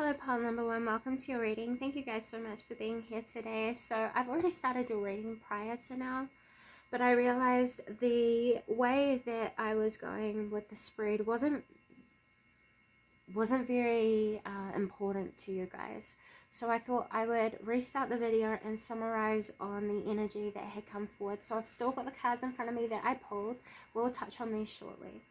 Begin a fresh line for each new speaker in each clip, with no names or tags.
Hello, pile number one. Welcome to your reading. Thank you guys so much for being here today. So I've already started your reading prior to now, but I realized the way that I was going with the spread wasn't very important to you guys. So I thought I would restart the video and summarize on the energy that had come forward. So I've still got the cards in front of me that I pulled. We'll touch on these shortly.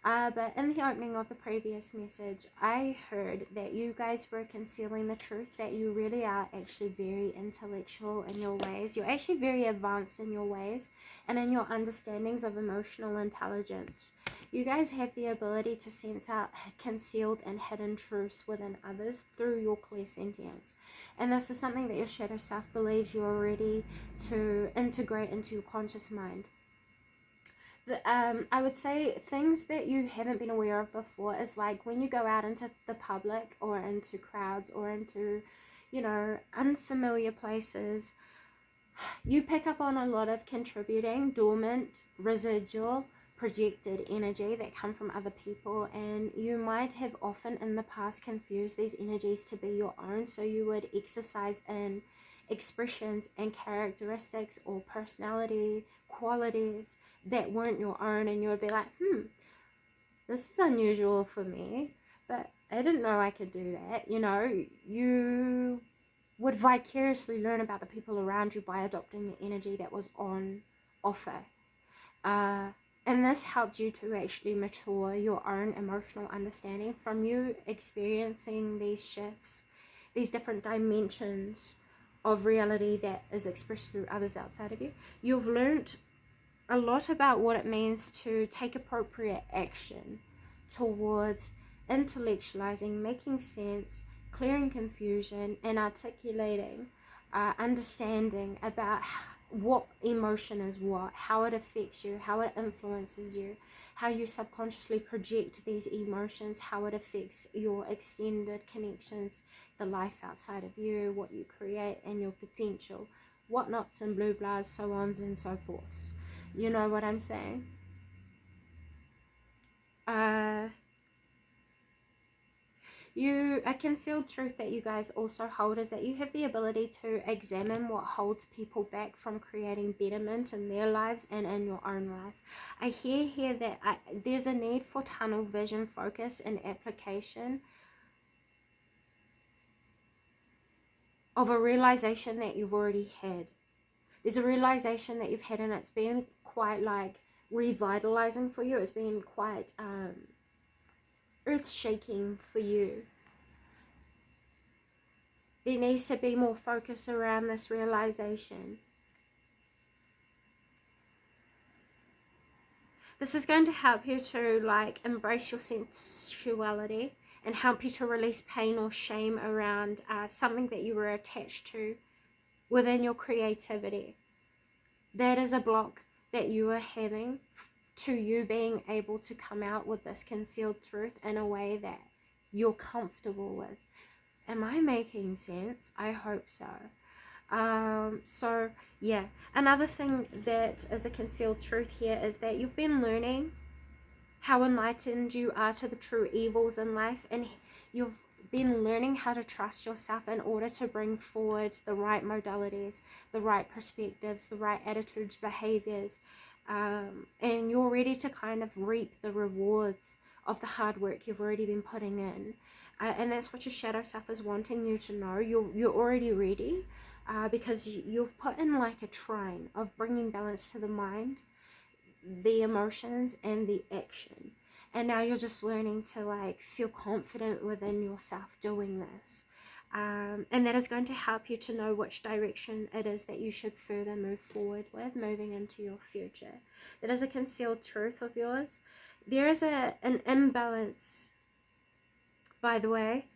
But in the opening of the previous message, I heard that you guys were concealing the truth, that you really are actually very intellectual in your ways. You're actually very advanced in your ways and in your understandings of emotional intelligence. You guys have the ability to sense out concealed and hidden truths within others through your clairsentience. And this is something that your shadow self believes you are ready to integrate into your conscious mind. I would say things that you haven't been aware of before is like when you go out into the public or into crowds or into, unfamiliar places, you pick up on a lot of contributing, dormant, residual, projected energy that come from other people, and you might have often in the past confused these energies to be your own, so you would exercise in expressions and characteristics or personality qualities that weren't your own, and you would be like, this is unusual for me, but I didn't know I could do that. You would vicariously learn about the people around you by adopting the energy that was on offer. And this helped you to actually mature your own emotional understanding from you experiencing these shifts, these different dimensions of reality that is expressed through others outside of you. You've learned a lot about what it means to take appropriate action towards intellectualizing, making sense, clearing confusion, and articulating understanding about what emotion is what, how it affects you, how it influences you, how you subconsciously project these emotions, how it affects your extended connections, the life outside of you, what you create, and your potential, whatnots and blue blahs, so ons and so forths. You know what I'm saying? A concealed truth that you guys also hold is that you have the ability to examine what holds people back from creating betterment in their lives and in your own life. I hear here that there's a need for tunnel vision, focus, and application of a realization that you've already had. There's a realization that you've had, and it's been quite like revitalizing for you. It's been quite earth-shaking for you. There needs to be more focus around this realization. This is going to help you to like embrace your sensuality and help you to release pain or shame around something that you were attached to within your creativity. That is a block that you are having to you being able to come out with this concealed truth in a way that you're comfortable with. Am I making sense? I hope so. So yeah, another thing that is a concealed truth here is that you've been learning how enlightened you are to the true evils in life, and you've been learning how to trust yourself in order to bring forward the right modalities, the right perspectives, the right attitudes, behaviors, and you're ready to kind of reap the rewards of the hard work you've already been putting in. And that's what your shadow self is wanting you to know. You're already ready, because you've put in like a trine of bringing balance to the mind, the emotions, and the action. And now you're just learning to like feel confident within yourself doing this. And that is going to help you to know which direction it is that you should further move forward with, moving into your future. That is a concealed truth of yours. There is an imbalance, by the way,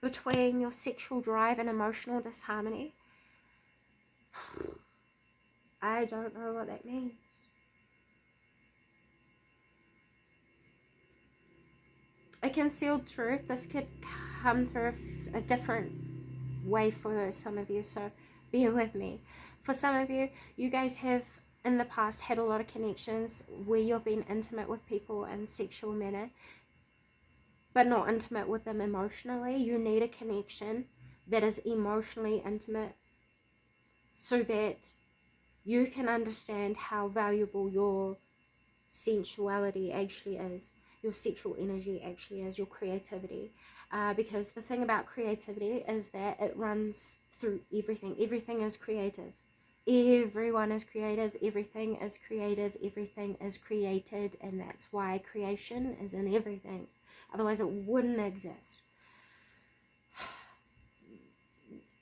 between your sexual drive and emotional disharmony. I don't know what that means. A concealed truth, this could come through a different way for some of you, so bear with me. For some of you, you guys have in the past had a lot of connections where you've been intimate with people in sexual manner. but not intimate with them emotionally. You need a connection that is emotionally intimate so that you can understand how valuable your sensuality actually is, your sexual energy actually is, your creativity. Because the thing about creativity is that it runs through everything. Everything is creative. Everyone is creative. Everything is creative. Everything is created. And that's why creation is in everything. Otherwise, it wouldn't exist.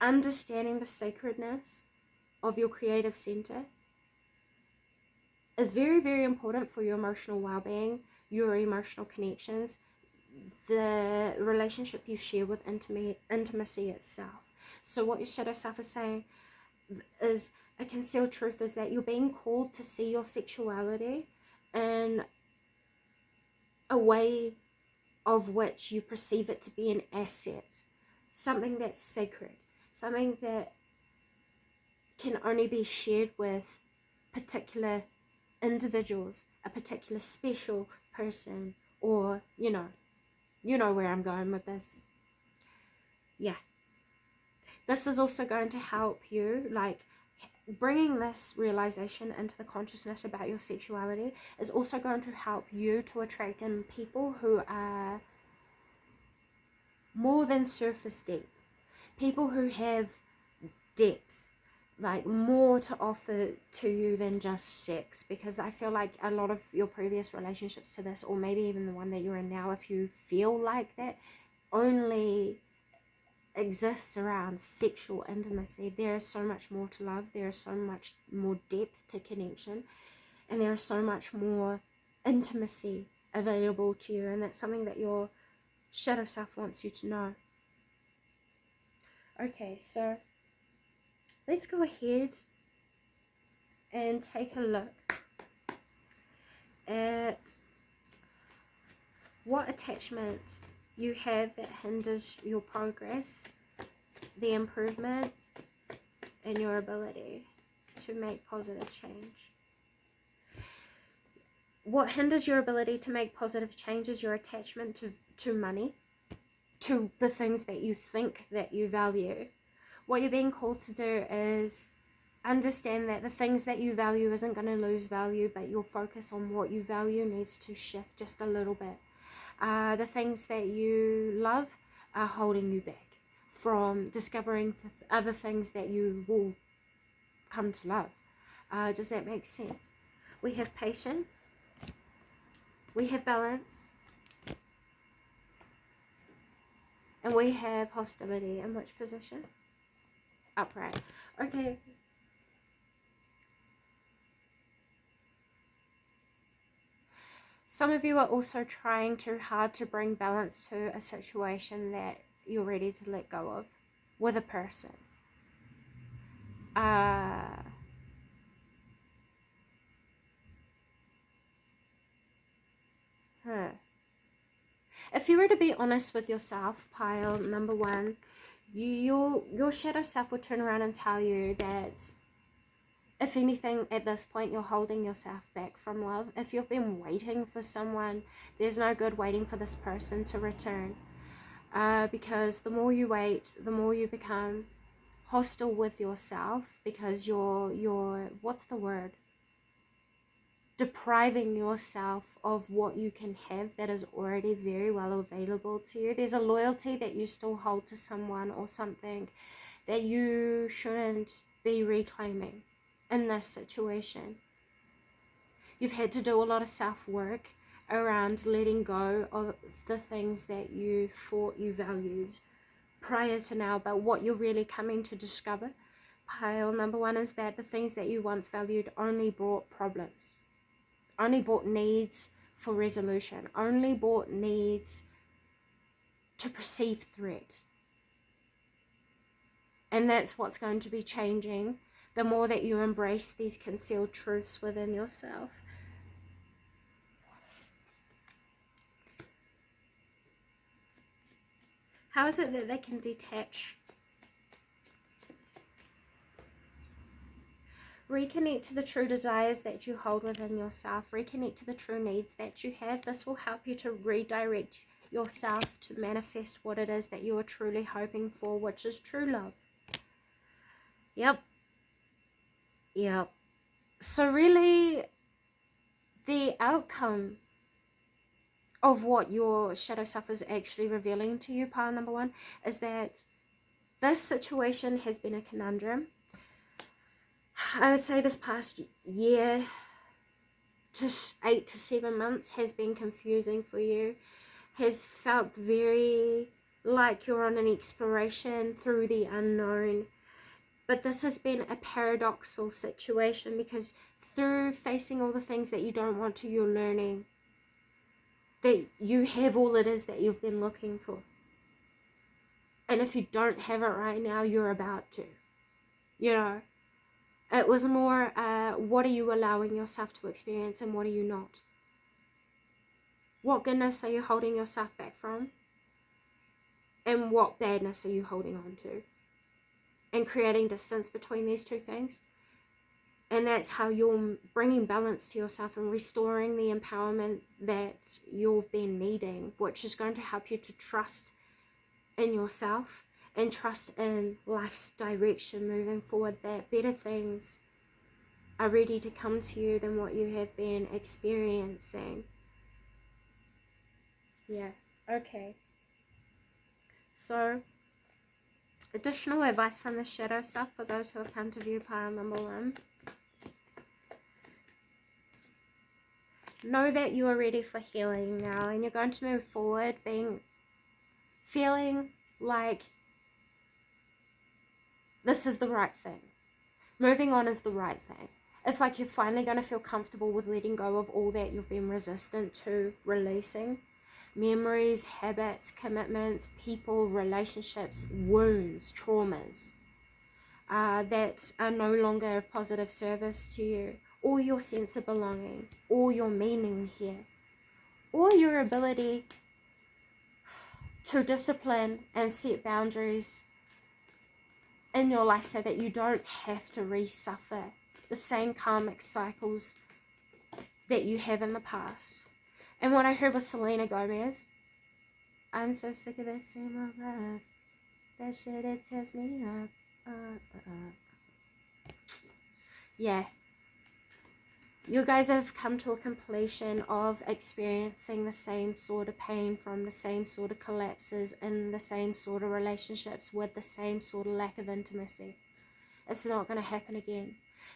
Understanding the sacredness of your creative center is very, very important for your emotional well-being, your emotional connections, the relationship you share with intimacy itself. So what your shadow self is saying is a concealed truth is that you're being called to see your sexuality in a way of which you perceive it to be an asset, something that's sacred, something that can only be shared with particular individuals, a particular special person, or you know where I'm going with this. Yeah, this is also going to help you, like bringing this realization into the consciousness about your sexuality is also going to help you to attract in people who are more than surface deep, people who have depth, like more to offer to you than just sex. Because I feel like a lot of your previous relationships to this, or maybe even the one that you're in now, if you feel like that, only exists around sexual intimacy. There is so much more to love, there is so much more depth to connection, and there is so much more intimacy available to you, and that's something that your shadow self wants you to know. Okay, so let's go ahead and take a look at what attachment you have that hinders your progress, the improvement, and your ability to make positive change. What hinders your ability to make positive change is your attachment to money, to the things that you think that you value. What you're being called to do is understand that the things that you value isn't going to lose value, but your focus on what you value needs to shift just a little bit. The things that you love are holding you back from discovering other things that you will come to love. Does that make sense? We have patience, we have balance, and we have hostility. In which position? Upright. Okay. Some of you are also trying too hard to bring balance to a situation that you're ready to let go of with a person. If you were to be honest with yourself, pile number one, your shadow self will turn around and tell you that if anything, at this point, you're holding yourself back from love. If you've been waiting for someone, there's no good waiting for this person to return. Because the more you wait, the more you become hostile with yourself, because you're what's the word? Depriving yourself of what you can have that is already very well available to you. There's a loyalty that you still hold to someone or something that you shouldn't be reclaiming in this situation. You've had to do a lot of self-work around letting go of the things that you thought you valued prior to now, but what you're really coming to discover, pile number one, is that the things that you once valued only brought problems, only brought needs for resolution, only brought needs to perceive threat. And that's what's going to be changing the more that you embrace these concealed truths within yourself. How is it that they can detach? Reconnect to the true desires that you hold within yourself. Reconnect to the true needs that you have. This will help you to redirect yourself to manifest what it is that you are truly hoping for, which is true love. Yep. Yep. So really, the outcome of what your shadow self is actually revealing to you, pile number one, is that this situation has been a conundrum. I would say this past year to 8 to 7 months has been confusing for you, has felt very like you're on an exploration through the unknown. But this has been a paradoxical situation, because through facing all the things that you don't want to, you're learning that you have all it is that you've been looking for. And if you don't have it right now, you're about to. You know, it was more, what are you allowing yourself to experience and what are you not? What goodness are you holding yourself back from? And what badness are you holding on to? And creating distance between these two things. And that's how you're bringing balance to yourself and restoring the empowerment that you've been needing, which is going to help you to trust in yourself and trust in life's direction moving forward, that better things are ready to come to you than what you have been experiencing. Yeah, okay. So, additional advice from the shadow self for those who have come to view pile number one. Know that you are ready for healing now, and you're going to move forward feeling like this is the right thing. Moving on is the right thing. It's like you're finally going to feel comfortable with letting go of all that you've been resistant to releasing. Memories, habits, commitments, people, relationships, wounds, traumas that are no longer of positive service to you, or your sense of belonging, or your meaning here, or your ability to discipline and set boundaries in your life so that you don't have to re-suffer the same karmic cycles that you have in the past. And what I heard with Selena Gomez, I'm so sick of that same old love, that shit, it tears me up. Yeah, you guys have come to a completion of experiencing the same sort of pain from the same sort of collapses in the same sort of relationships with the same sort of lack of intimacy. It's not going to happen again,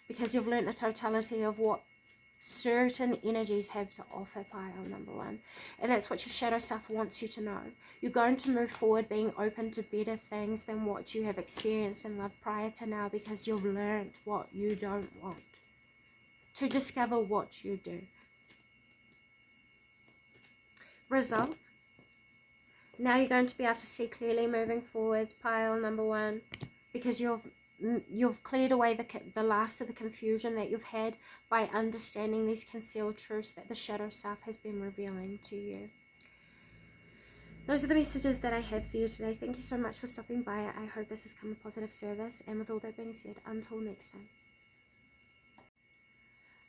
because you've learned the totality of what certain energies have to offer, pile number one. And that's what your shadow self wants you to know. You're going to move forward being open to better things than what you have experienced in love prior to now, because you've learned what you don't want, to discover what you do. Result: now you're going to be able to see clearly moving forward, pile number one, because you've cleared away the last of the confusion that you've had by understanding these concealed truths that the shadow self has been revealing to you. Those are the messages that I have for you today. Thank you so much for stopping by. I hope this has come a positive service. And with all that being said, until next time.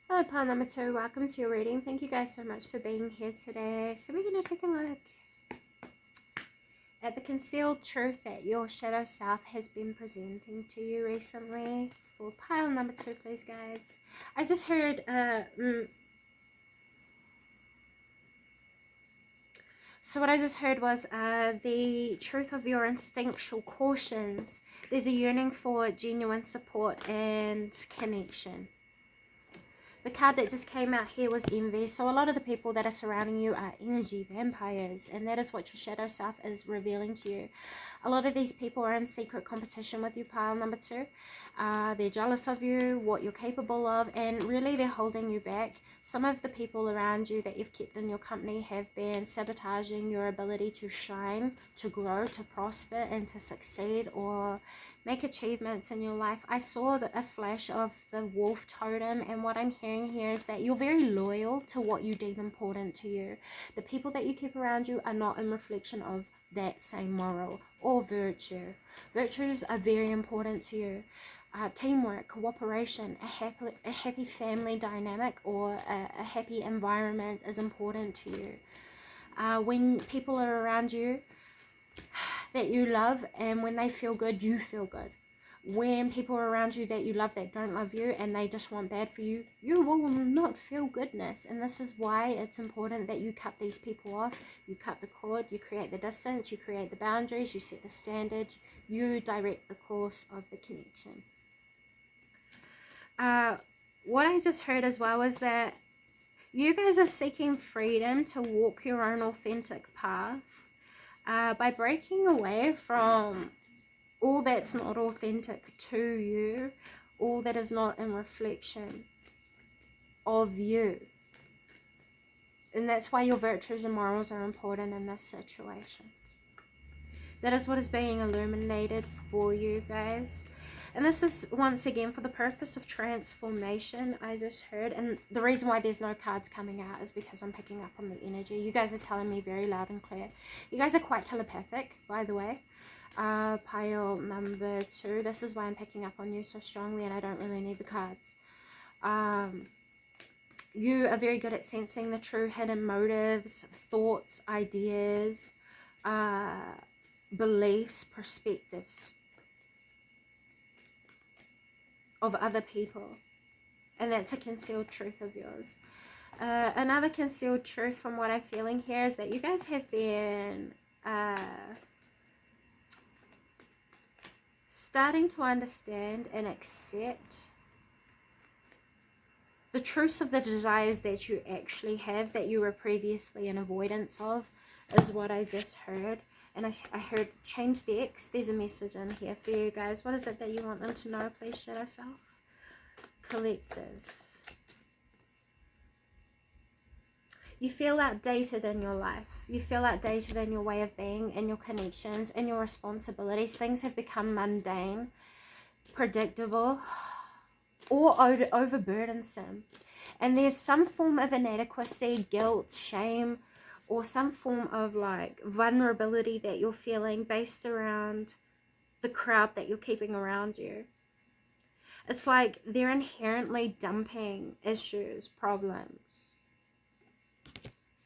Hello, pile number two. Welcome to your reading. Thank you guys so much for being here today. So we're going to take a look at the concealed truth that your shadow self has been presenting to you recently. For pile number two, please, guys. I just heard so what I just heard was the truth of your instinctual cautions. There's a yearning for genuine support and connection. The card that just came out here was envy. So a lot of the people that are surrounding you are energy vampires, and that is what your shadow self is revealing to you. A lot of these people are in secret competition with you, pile number two. They're jealous of you, what you're capable of, and really they're holding you back. Some of the people around you that you've kept in your company have been sabotaging your ability to shine, to grow, to prosper, and to succeed, or make achievements in your life. I saw a flash of the wolf totem, and what I'm hearing here is that you're very loyal to what you deem important to you. The people that you keep around you are not in reflection of that same moral or virtue. Virtues are very important to you. Teamwork, cooperation, a happy family dynamic, or a happy environment is important to you. When people are around you that you love, and when they feel good, you feel good. When people are around you that you love that don't love you and they just want bad for you, you will not feel goodness. And this is why it's important that you cut these people off. You cut the cord, you create the distance, you create the boundaries, you set the standard, you direct the course of the connection. What I just heard as well is that you guys are seeking freedom to walk your own authentic path by breaking away from all that's not authentic to you, all that is not in reflection of you. And that's why your virtues and morals are important in this situation. That is what is being illuminated for you guys. And this is, once again, for the purpose of transformation, I just heard. And the reason why there's no cards coming out is because I'm picking up on the energy. You guys are telling me very loud and clear. You guys are quite telepathic, by the way. Pile number 2. This is why I'm picking up on you so strongly, and I don't really need the cards. You are very good at sensing the true hidden motives, thoughts, ideas, beliefs, perspectives of other people. And that's a concealed truth of yours. Another concealed truth from what I'm feeling here is that you guys have been starting to understand and accept the truths of the desires that you actually have, that you were previously in avoidance of, is what I just heard. And I heard change decks. There's a message in here for you guys. What is it that you want them to know, please, Shadow Self? Collective. You feel outdated in your life. You feel outdated in your way of being, in your connections, in your responsibilities. Things have become mundane, predictable, or overburdensome. And there's some form of inadequacy, guilt, shame, or some form of like vulnerability that you're feeling based around the crowd that you're keeping around you. It's like they're inherently dumping issues, problems,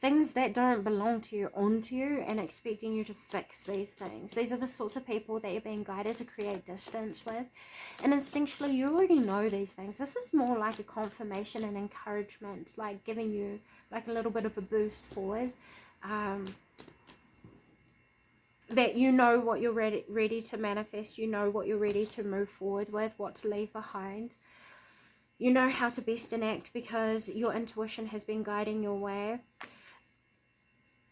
things that don't belong to you onto you, and expecting you to fix these things. These are the sorts of people that you're being guided to create distance with. And instinctually, you already know these things. This is more like a confirmation and encouragement, like giving you like a little bit of a boost forward. That you know what you're ready to manifest. You know what you're ready to move forward with, what to leave behind. You know how to best enact because your intuition has been guiding your way.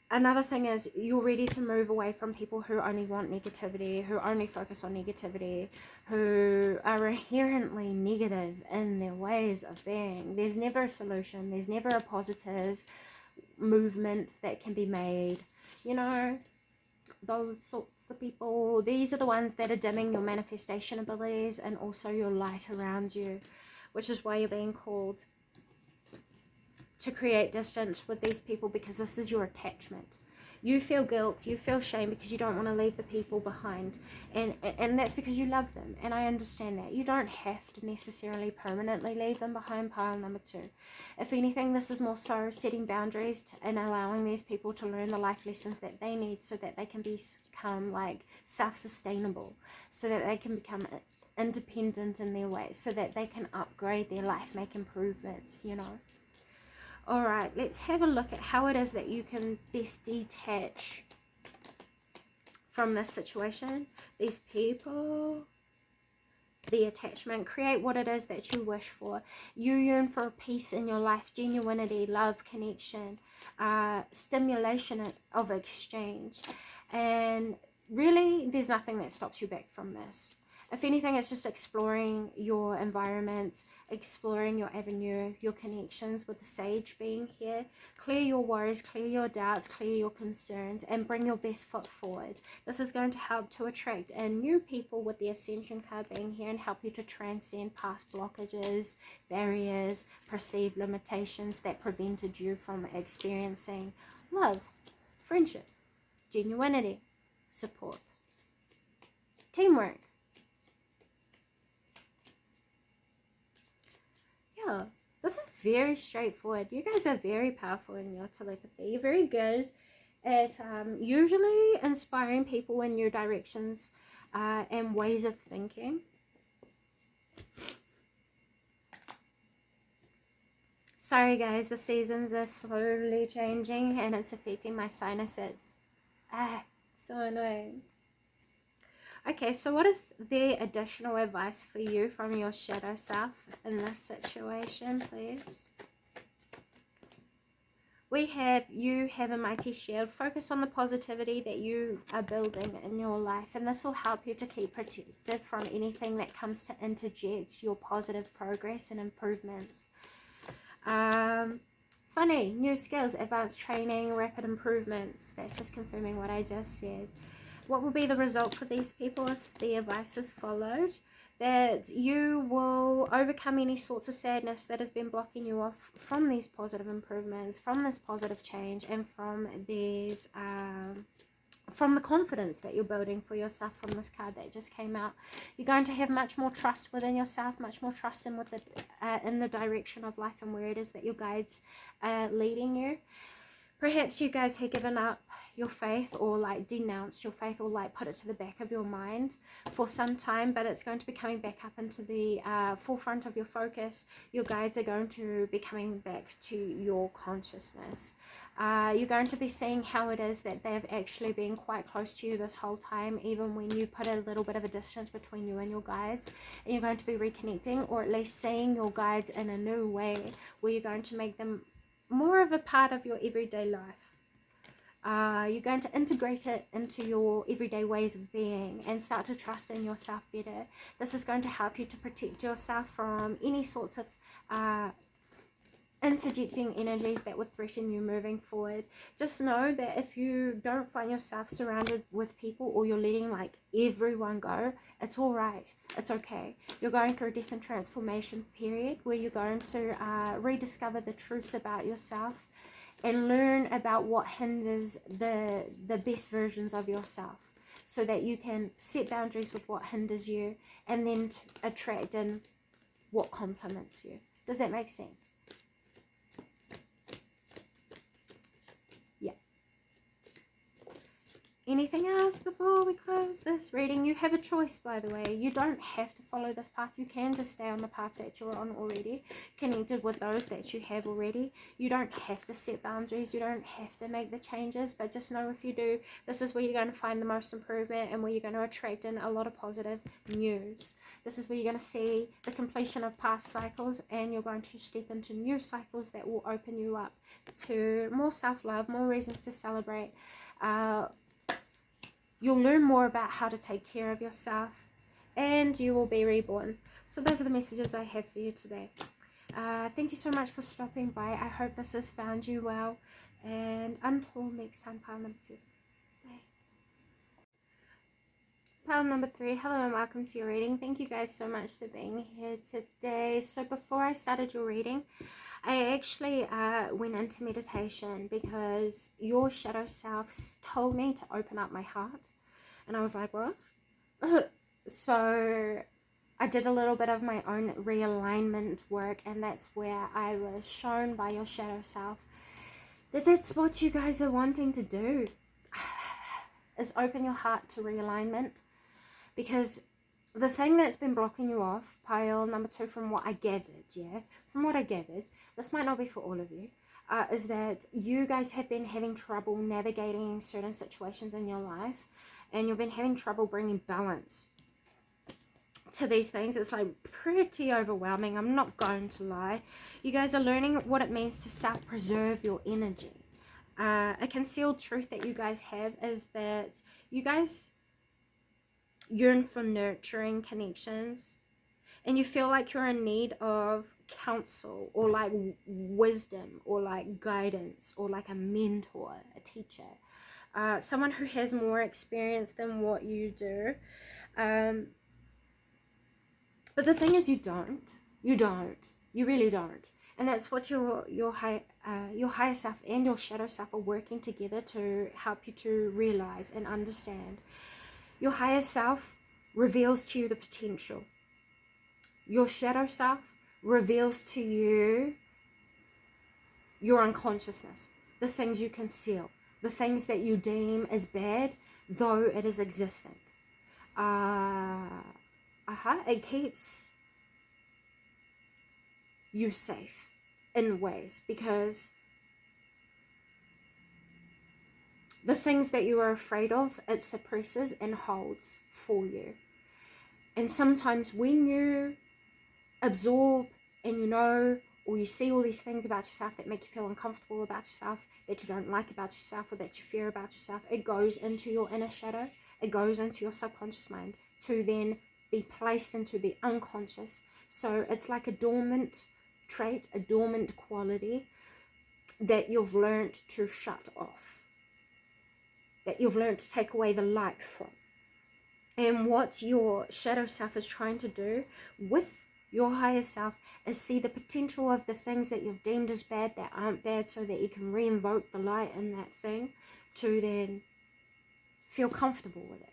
Another thing is you're ready to move away from people who only want negativity, who only focus on negativity, who are inherently negative in their ways of being. There's never a solution. There's never a positive movement that can be made. You know, those sorts of people, these are the ones that are dimming your manifestation abilities and also your light around you, which is why you're being called to create distance with these people, because this is your attachment. You feel guilt, you feel shame because you don't want to leave the people behind, and that's because you love them, and I understand that. You don't have to necessarily permanently leave them behind, pile number 2. If anything, this is more so setting boundaries and allowing these people to learn the life lessons that they need so that they can become like self-sustainable, so that they can become independent in their ways, so that they can upgrade their life, make improvements, you know. Alright, let's have a look at how it is that you can best detach from this situation, these people, the attachment. Create what it is that you wish for. You yearn for peace in your life, genuinity, love, connection, stimulation of exchange. And really, there's nothing that stops you back from this. If anything, it's just exploring your environment, exploring your avenue, your connections with the sage being here. Clear your worries, clear your doubts, clear your concerns, and bring your best foot forward. This is going to help to attract in new people with the Ascension card being here and help you to transcend past blockages, barriers, perceived limitations that prevented you from experiencing love, friendship, genuinity, support, teamwork. This is very straightforward. You guys are very powerful in your telepathy. You're very good at usually inspiring people in new directions and ways of thinking. Sorry guys, the seasons are slowly changing and it's affecting my sinuses. So annoying. Okay, so what is the additional advice for you from your shadow self in this situation, please? You have a mighty shield. Focus on the positivity that you are building in your life, and this will help you to keep protected from anything that comes to interject your positive progress and improvements. Funny, new skills, advanced training, rapid improvements. That's just confirming what I just said. What will be the result for these people if the advice is followed? That you will overcome any sorts of sadness that has been blocking you off from these positive improvements, from this positive change, and from these from the confidence that you're building for yourself from this card that just came out. You're going to have much more trust within yourself, much more trust in the direction of life and where it is that your guides are leading you. Perhaps you guys have given up your faith, or like denounced your faith, or like put it to the back of your mind for some time, but it's going to be coming back up into the forefront of your focus. Your guides are going to be coming back to your consciousness. You're going to be seeing how it is that they've actually been quite close to you this whole time, even when you put a little bit of a distance between you and your guides. And you're going to be reconnecting, or at least seeing your guides in a new way, where you're going to make them more of a part of your everyday life. You're going to integrate it into your everyday ways of being and start to trust in yourself better. This is going to help you to protect yourself from any sorts of interjecting energies that would threaten you moving forward. Just know that if you don't find yourself surrounded with people, or you're letting like everyone go, it's all right. It's okay. You're going through a death and transformation period where you're going to rediscover the truths about yourself and learn about what hinders the best versions of yourself, so that you can set boundaries with what hinders you and then attract in what complements you. Does that make sense? Anything else before we close this reading? You have a choice, by the way. You don't have to follow this path. You can just stay on the path that you're on already, connected with those that you have already. You don't have to set boundaries. You don't have to make the changes, but just know if you do, this is where you're going to find the most improvement and where you're going to attract in a lot of positive news. This is where you're going to see the completion of past cycles, and you're going to step into new cycles that will open you up to more self-love, more reasons to celebrate. You'll learn more about how to take care of yourself, and you will be reborn. So those are the messages I have for you today. Thank you so much for stopping by. I hope this has found you well, and until next time, pile number 2. Bye. Pile number 3, hello and welcome to your reading. Thank you guys so much for being here today. So before I started your reading, I actually went into meditation because your shadow self told me to open up my heart. And I was like, what? So I did a little bit of my own realignment work, and that's where I was shown by your shadow self that that's what you guys are wanting to do, is open your heart to realignment. Because the thing that's been blocking you off, pile number 2, from what I gathered, this might not be for all of you, is that you guys have been having trouble navigating certain situations in your life, and you've been having trouble bringing balance to these things. It's like pretty overwhelming, I'm not going to lie. You guys are learning what it means to self-preserve your energy. A concealed truth that you guys have is that you guys yearn for nurturing connections, and you feel like you're in need of counsel, or like wisdom, or like guidance, or like a mentor, a teacher, someone who has more experience than what you do. But the thing is, you really don't. And that's what your higher self and your shadow self are working together to help you to realize and understand. Your higher self reveals to you the potential. Your shadow self reveals to you your unconsciousness, the things you conceal, the things that you deem as bad, though it is existent. It keeps you safe in ways, because the things that you are afraid of, it suppresses and holds for you. And sometimes when you absorb and you know, or you see all these things about yourself that make you feel uncomfortable about yourself, that you don't like about yourself, or that you fear about yourself, it goes into your inner shadow, it goes into your subconscious mind to then be placed into the unconscious. So it's like a dormant trait, a dormant quality that you've learned to shut off, that you've learned to take away the light from. And what your shadow self is trying to do with your higher self is see the potential of the things that you've deemed as bad that aren't bad, so that you can re-invoke the light in that thing to then feel comfortable with it.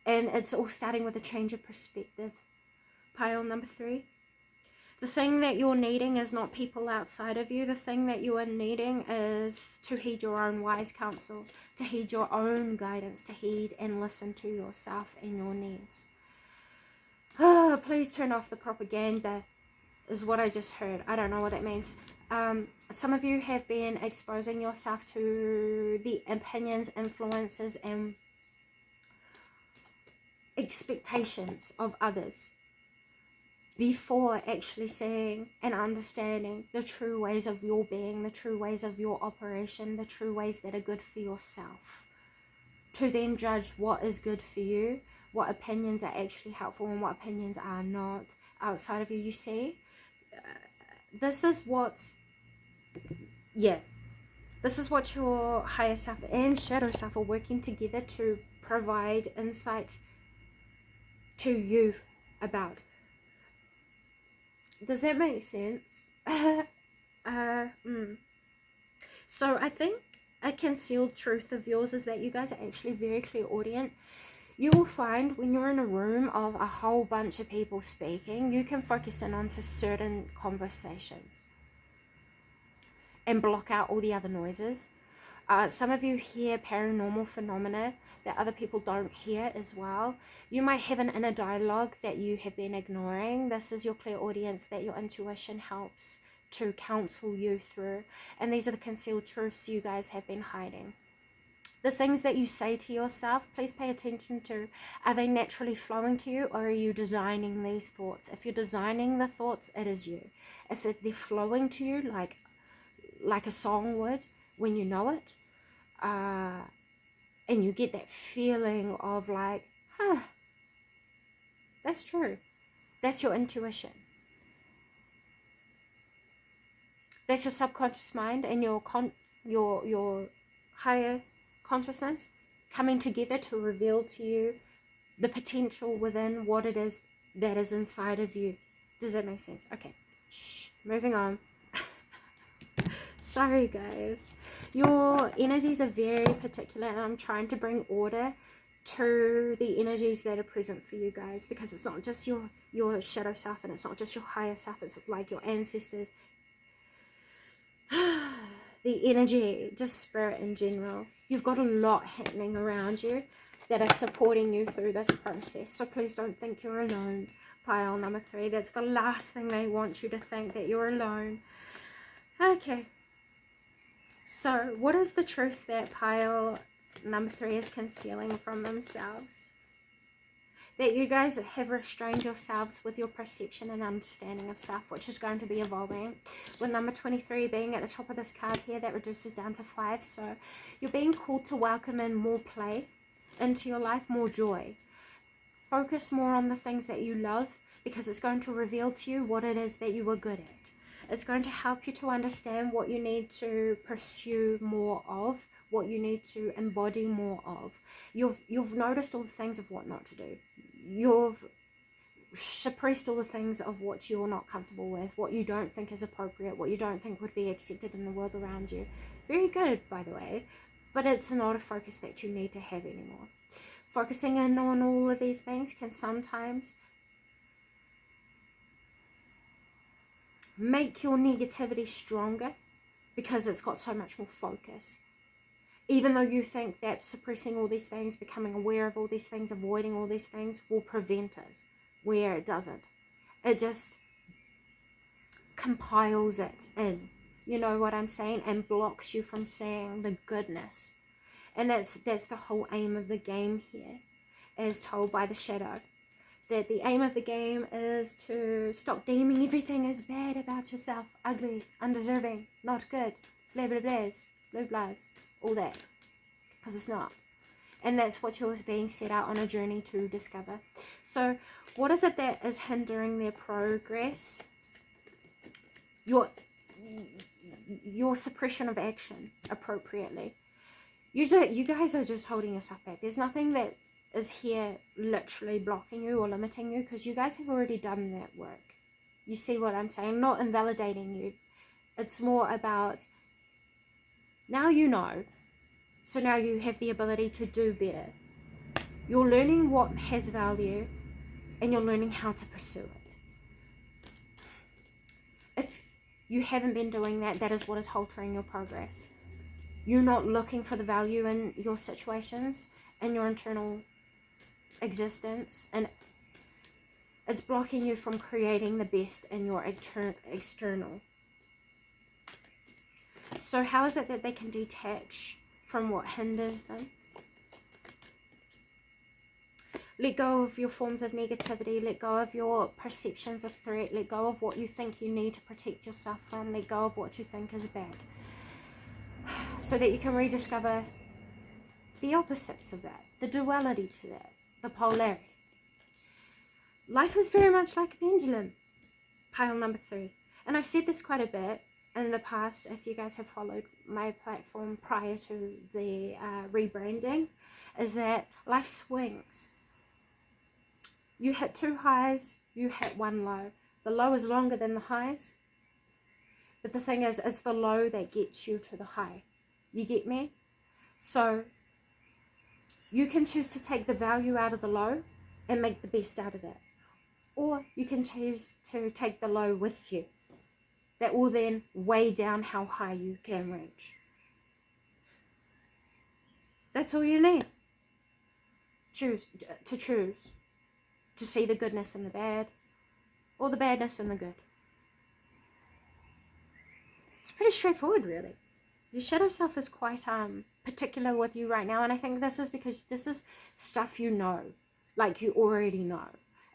And it's all starting with a change of perspective. Pile number 3. The thing that you're needing is not people outside of you. The thing that you are needing is to heed your own wise counsel, to heed your own guidance, to heed and listen to yourself and your needs. Oh, please turn off the propaganda, is what I just heard. I don't know what it means. Some of you have been exposing yourself to the opinions, influences, and expectations of others before actually seeing and understanding the true ways of your being, the true ways of your operation, the true ways that are good for yourself. To then judge what is good for you, what opinions are actually helpful and what opinions are not outside of you. You see, this is what your higher self and shadow self are working together to provide insight to you about. Does that make sense? So I think a concealed truth of yours is that you guys are actually very clairaudient. You will find when you're in a room of a whole bunch of people speaking, you can focus in onto certain conversations and block out all the other noises. Some of you hear paranormal phenomena that other people don't hear as well. You might have an inner dialogue that you have been ignoring. This is your clairaudience that your intuition helps to counsel you through. And these are the concealed truths you guys have been hiding. The things that you say to yourself, please pay attention to. Are they naturally flowing to you, or are you designing these thoughts? If you're designing the thoughts, it is you. If they're flowing to you like a song would when you know it, and you get that feeling of like, that's true. That's your intuition. That's your subconscious mind and your higher consciousness coming together to reveal to you the potential within what it is that is inside of you. Does that make sense? Okay. Shh. Moving on. Sorry guys, your energies are very particular, and I'm trying to bring order to the energies that are present for you guys, because it's not just your shadow self, and it's not just your higher self, it's like your ancestors, the energy, just spirit in general. You've got a lot happening around you that are supporting you through this process, so please don't think you're alone. Pile number 3, that's the last thing they want you to think, that you're alone. Okay. So, what is the truth that pile number 3 is concealing from themselves? That you guys have restrained yourselves with your perception and understanding of self, which is going to be evolving. With number 23 being at the top of this card here, that reduces down to 5. So, you're being called to welcome in more play into your life, more joy. Focus more on the things that you love, because it's going to reveal to you what it is that you are good at. It's going to help you to understand what you need to pursue more of, what you need to embody more of. You've noticed all the things of what not to do. You've suppressed all the things of what you're not comfortable with, what you don't think is appropriate, what you don't think would be accepted in the world around you. Very good, by the way, but it's not a focus that you need to have anymore. Focusing in on all of these things can sometimes make your negativity stronger, because it's got so much more focus. even though you think that suppressing all these things, becoming aware of all these things, avoiding all these things will prevent it, where it doesn't. It just compiles it in, you know what I'm saying, and blocks you from seeing the goodness. And that's the whole aim of the game here, as told by the shadow. That the aim of the game is to stop deeming everything as bad about yourself, ugly, undeserving, not good, blah blah blahs, blah blahs, all that, because it's not. And that's what you're being set out on a journey to discover. So what is it that is hindering their progress? Your suppression of action appropriately. You guys are just holding yourself back. There's nothing that is here literally blocking you or limiting you, because you guys have already done that work. You see what I'm saying? Not invalidating you. It's more about, now you know, so now you have the ability to do better. You're learning what has value, and you're learning how to pursue it. If you haven't been doing that, that is what is haltering your progress. You're not looking for the value in your situations and your internal existence, and it's blocking you from creating the best in your external. So how is it that they can detach from what hinders them? Let go of your forms of negativity. Let go of your perceptions of threat. Let go of what you think you need to protect yourself from. Let go of what you think is bad, so that you can rediscover the opposites of that, the duality to that, the polarity. Life is very much like a pendulum. Pile number 3. And I've said this quite a bit in the past, if you guys have followed my platform prior to the rebranding, is that life swings. You hit 2 highs, you hit 1 low. The low is longer than the highs, but the thing is, it's the low that gets you to the high. You get me? So you can choose to take the value out of the low and make the best out of it. Or you can choose to take the low with you. That will then weigh down how high you can reach. That's all you need. Choose to see the goodness in the bad, or the badness in the good. It's pretty straightforward, really. Your shadow self is quite particular with you right now, and I think this is because this is stuff you know, like you already know.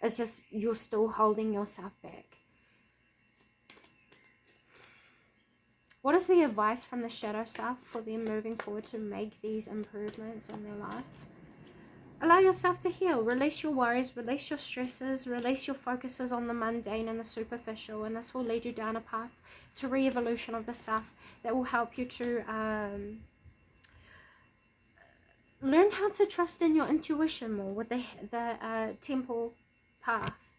It's just you're still holding yourself back. What is the advice from the shadow self for them moving forward to make these improvements in their life? Allow yourself to heal. Release your worries, release your stresses, release your focuses on the mundane and the superficial, and this will lead you down a path to re-evolution of the self that will help you to learn how to trust in your intuition more with the temple path.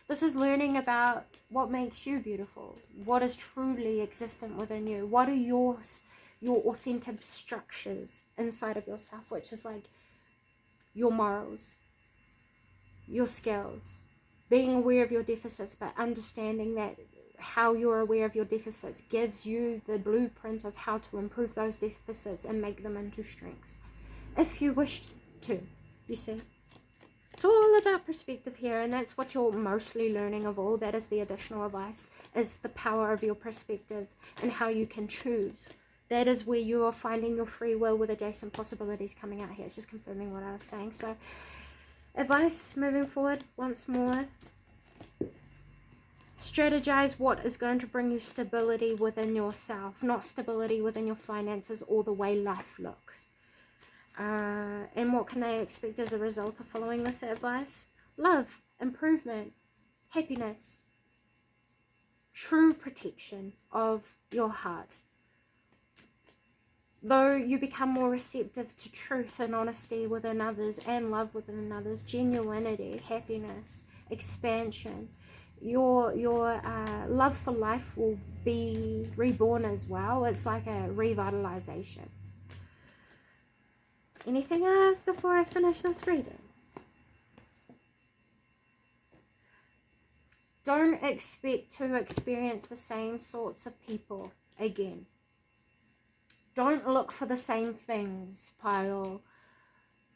This is learning about what makes you beautiful, what is truly existent within you, what are your authentic structures inside of yourself, which is like your morals, your skills, being aware of your deficits, but understanding that how you're aware of your deficits gives you the blueprint of how to improve those deficits and make them into strengths, if you wish to, you see. It's all about perspective here, and that's what you're mostly learning of all. That is the additional advice, is the power of your perspective and how you can choose. That is where you are finding your free will with adjacent possibilities coming out here. It's just confirming what I was saying. So, advice moving forward once more. Strategize what is going to bring you stability within yourself, not stability within your finances or the way life looks. And what can they expect as a result of following this advice? Love, improvement, happiness, true protection of your heart. Though you become more receptive to truth and honesty within others and love within others, genuinity, happiness, expansion, your love for life will be reborn as well. It's like a revitalization. Anything else before I finish this reading? Don't expect to experience the same sorts of people again. Don't look for the same things, pile.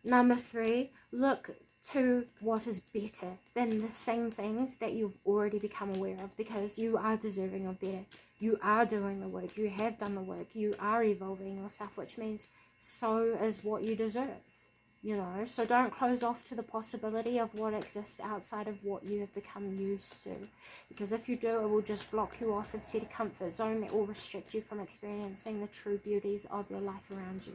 Number 3, look to what is better than the same things that you've already become aware of, because you are deserving of better. You are doing the work. You have done the work. You are evolving yourself, which means so is what you deserve. You know, so don't close off to the possibility of what exists outside of what you have become used to. Because if you do, it will just block you off and set a comfort zone that will restrict you from experiencing the true beauties of your life around you.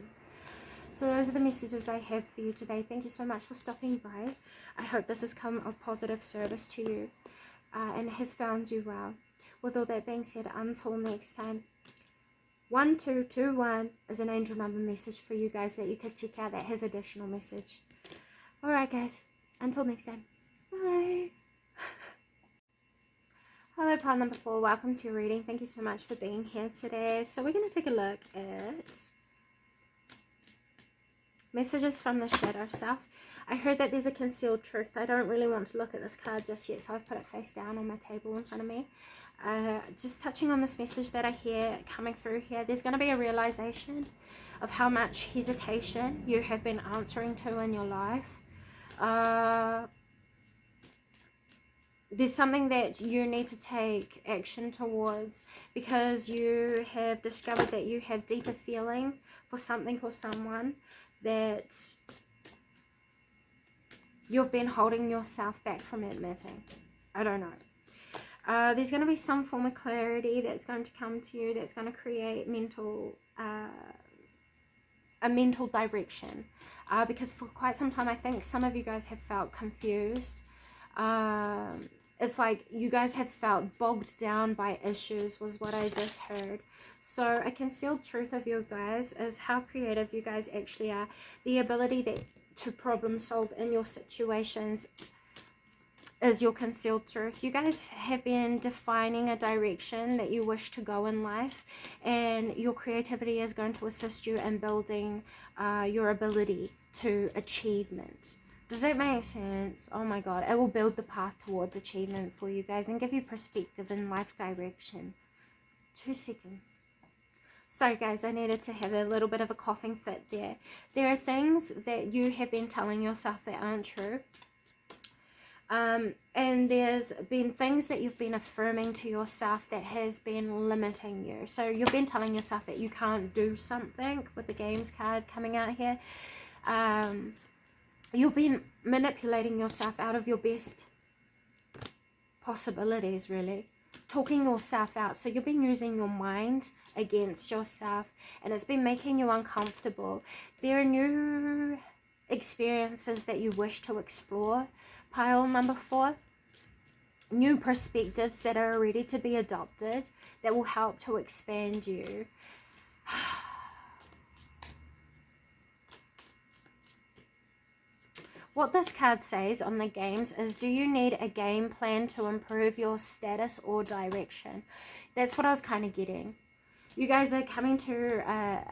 So those are the messages I have for you today. Thank you so much for stopping by. I hope this has come of positive service to you and has found you well. With all that being said, until next time, 1221 is an angel number message for you guys that you could check out that has additional message. Alright guys, until next time, bye. Hello, pile number 4, welcome to your reading. Thank you so much for being here today. So we're going to take a look at messages from the shadow self. I heard that there's a concealed truth. I don't really want to look at this card just yet, so I've put it face down on my table in front of me. Just touching on this message that I hear coming through here, there's going to be a realization of how much hesitation you have been answering to in your life. There's something that you need to take action towards, because you have discovered that you have deeper feeling for something or someone that you've been holding yourself back from admitting. I don't know. There's going to be some form of clarity that's going to come to you that's going to create a mental direction. Because for quite some time, I think some of you guys have felt confused. It's like you guys have felt bogged down by issues, was what I just heard. So a concealed truth of you guys is how creative you guys actually are. The ability to problem solve in your situations is your concealed truth. You guys have been defining a direction that you wish to go in life, and your creativity is going to assist you in building your ability to achievement. Does that make sense? Oh my god, it will build the path towards achievement for you guys and give you perspective in life direction. 2 seconds. Sorry guys, I needed to have a little bit of a coughing fit there. There are things that you have been telling yourself that aren't true. And there's been things that you've been affirming to yourself that has been limiting you. So you've been telling yourself that you can't do something, with the games card coming out here. You've been manipulating yourself out of your best possibilities, really. Talking yourself out. So you've been using your mind against yourself, and it's been making you uncomfortable. There are new experiences that you wish to explore. Pile number 4. New perspectives that are ready to be adopted that will help to expand you. What this card says on the games is, do you need a game plan to improve your status or direction? That's what I was kind of getting. You guys are coming to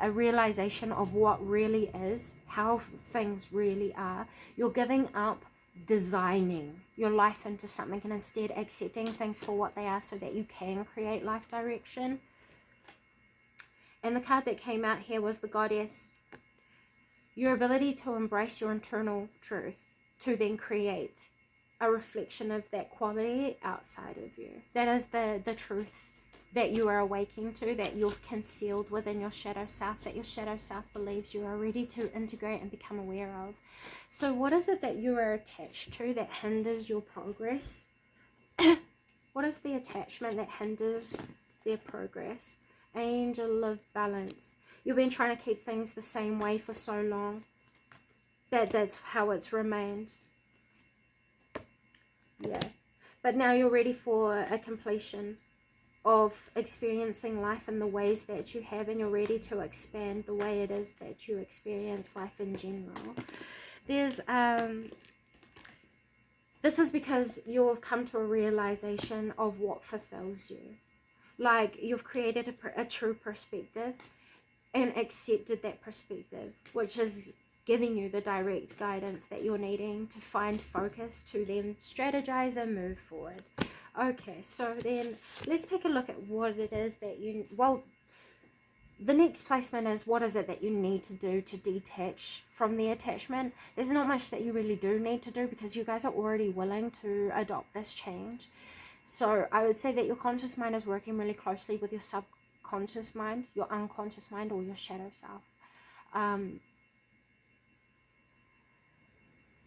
a realization of what really is, how things really are. You're giving up designing your life into something and instead accepting things for what they are so that you can create life direction. And the card that came out here was the Goddess. Your ability to embrace your internal truth to then create a reflection of that quality outside of you. That is the truth that you are awakening to, that you've concealed within your shadow self, that your shadow self believes you are ready to integrate and become aware of. So what is it that you are attached to that hinders your progress? What is the attachment that hinders their progress? Angel of Balance. You've been trying to keep things the same way for so long. That's how it's remained. Yeah. But now you're ready for a completion of experiencing life in the ways that you have, and you're ready to expand the way it is that you experience life in general. There's this is because you've come to a realization of what fulfills you. Like, you've created a true perspective and accepted that perspective, which is giving you the direct guidance that you're needing to find focus to then strategize and move forward. Okay, so then let's take a look at what it is that the next placement is, what is it that you need to do to detach from the attachment? There's not much that you really do need to do, because you guys are already willing to adopt this change. So I would say that your conscious mind is working really closely with your subconscious mind, your unconscious mind, or your shadow self.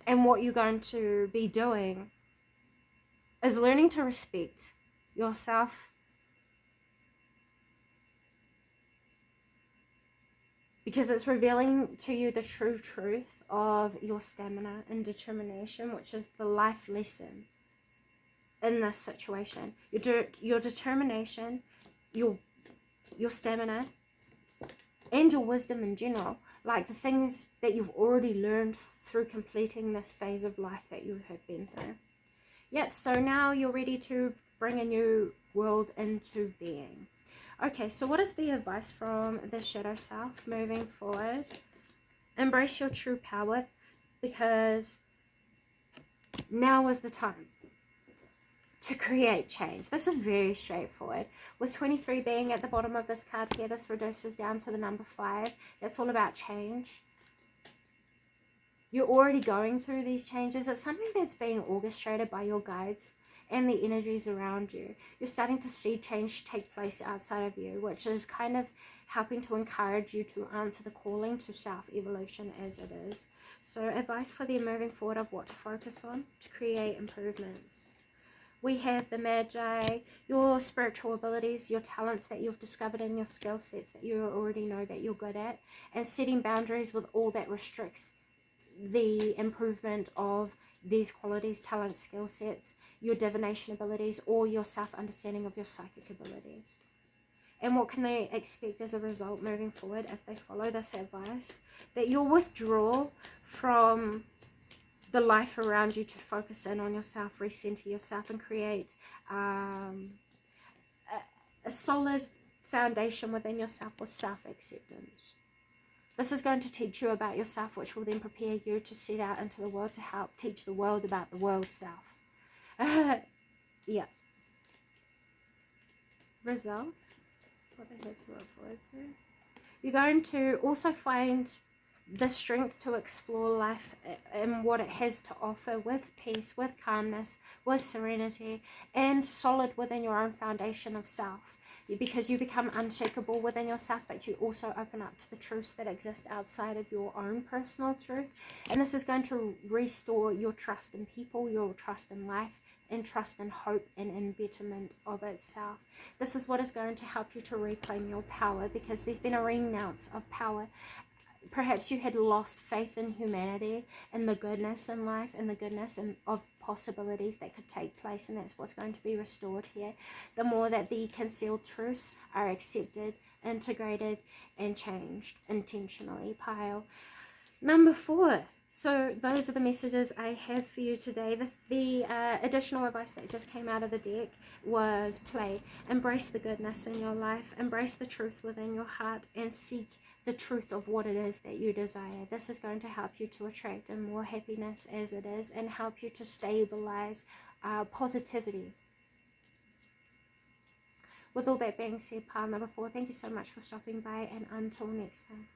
And what you're going to be doing is learning to respect yourself, because it's revealing to you the true truth of your stamina and determination, which is the life lesson in this situation. Your determination, your stamina, and your wisdom in general, like the things that you've already learned through completing this phase of life that you have been through. Yep, so now you're ready to bring a new world into being. Okay, so what is the advice from the shadow self moving forward? Embrace your true power, because now is the time to create change. This is very straightforward. With 23 being at the bottom of this card here, this reduces down to the number 5. That's all about change. You're already going through these changes. It's something that's being orchestrated by your guides and the energies around you. You're starting to see change take place outside of you, which is kind of helping to encourage you to answer the calling to self-evolution as it is. So advice for the moving forward of what to focus on to create improvements. We have the Magi, your spiritual abilities, your talents that you've discovered, and your skill sets that you already know that you're good at, and setting boundaries with all that restricts the improvement of these qualities, talents, skill sets, your divination abilities, or your self-understanding of your psychic abilities. And what can they expect as a result moving forward if they follow this advice? That you'll withdraw from the life around you to focus in on yourself, recenter yourself, and create a solid foundation within yourself for self-acceptance. This is going to teach you about yourself, which will then prepare you to set out into the world to help teach the world about the world self. Yeah. Results. What they have to look forward to. You're going to also find the strength to explore life and what it has to offer with peace, with calmness, with serenity, and solid within your own foundation of self. Because you become unshakable within yourself, but you also open up to the truths that exist outside of your own personal truth. And this is going to restore your trust in people, your trust in life, and trust in hope and in betterment of itself. This is what is going to help you to reclaim your power, because there's been a renounce of power. Perhaps you had lost faith in humanity and the goodness in life and the goodness of possibilities that could take place, and that's what's going to be restored here. The more that the concealed truths are accepted, integrated, and changed intentionally. Pile number 4. So those are the messages I have for you today. The additional advice that just came out of the deck was play. Embrace the goodness in your life. Embrace the truth within your heart, and seek the truth of what it is that you desire. This is going to help you to attract in more happiness as it is, and help you to stabilize positivity. With all that being said, pile number 4, thank you so much for stopping by, and until next time.